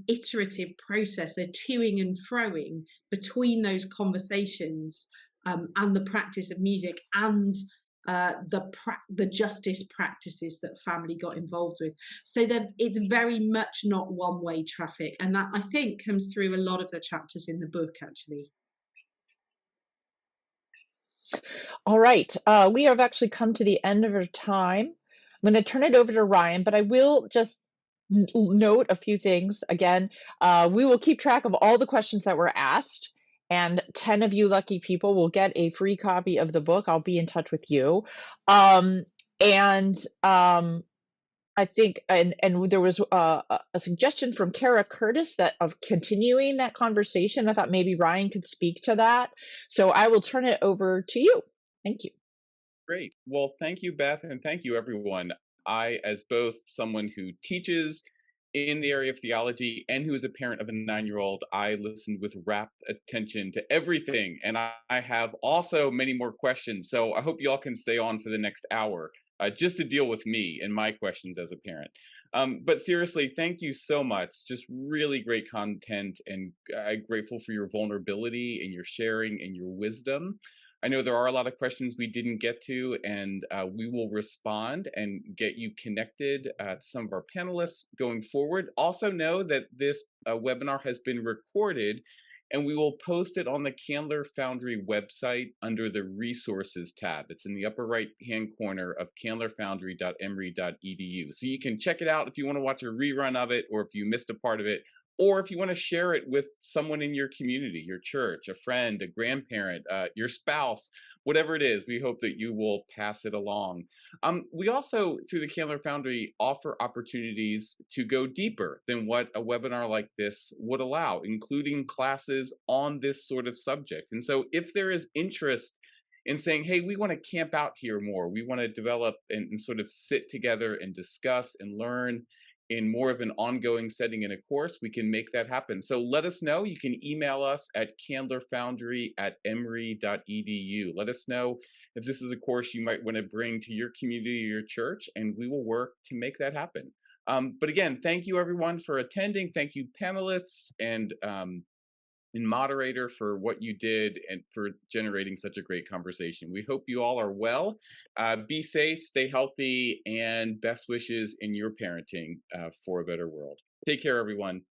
S6: iterative process, a toing and froing between those conversations and the practice of music and the justice practices that family got involved with. So that it's very much not one-way traffic, and that, I think, comes through a lot of the chapters in the book, actually.
S2: All right, we have actually come to the end of our time. I'm going to turn it over to Ryan, but I will just note a few things. Again, we will keep track of all the questions that were asked, and 10 of you lucky people will get a free copy of the book. I'll be in touch with you. I think, and there was a suggestion from Kara Curtis that of continuing that conversation. I thought maybe Ryan could speak to that. So I will turn it over to you. Thank you.
S1: Great. Well, thank you, Beth, and thank you, everyone. I, as both someone who teaches in the area of theology and who is a parent of a 9-year-old, I listened with rapt attention to everything. And I have also many more questions. So I hope you all can stay on for the next hour just to deal with me and my questions as a parent. But seriously, thank you so much. Just really great content, and I'm grateful for your vulnerability and your sharing and your wisdom. I know there are a lot of questions we didn't get to, and we will respond and get you connected to some of our panelists going forward. Also know that this webinar has been recorded, and we will post it on the Candler Foundry website under the Resources tab. It's in the upper right-hand corner of candlerfoundry.emory.edu. So you can check it out if you want to watch a rerun of it, or if you missed a part of it, or if you want to share it with someone in your community, your church, a friend, a grandparent, your spouse, whatever it is. We hope that you will pass it along. We also, through the Candler Foundry, offer opportunities to go deeper than what a webinar like this would allow, including classes on this sort of subject. And so if there is interest in saying, hey, we want to camp out here more, we want to develop and sort of sit together and discuss and learn in more of an ongoing setting in a course, we can make that happen. So let us know. You can email us at candlerfoundry@emory.edu. Let us know if this is a course you might want to bring to your community or your church, and we will work to make that happen. But again, thank you everyone for attending. Thank you panelists and moderator for what you did and for generating such a great conversation. We hope you all are well. Be safe, stay healthy, and best wishes in your parenting for a better world. Take care, everyone.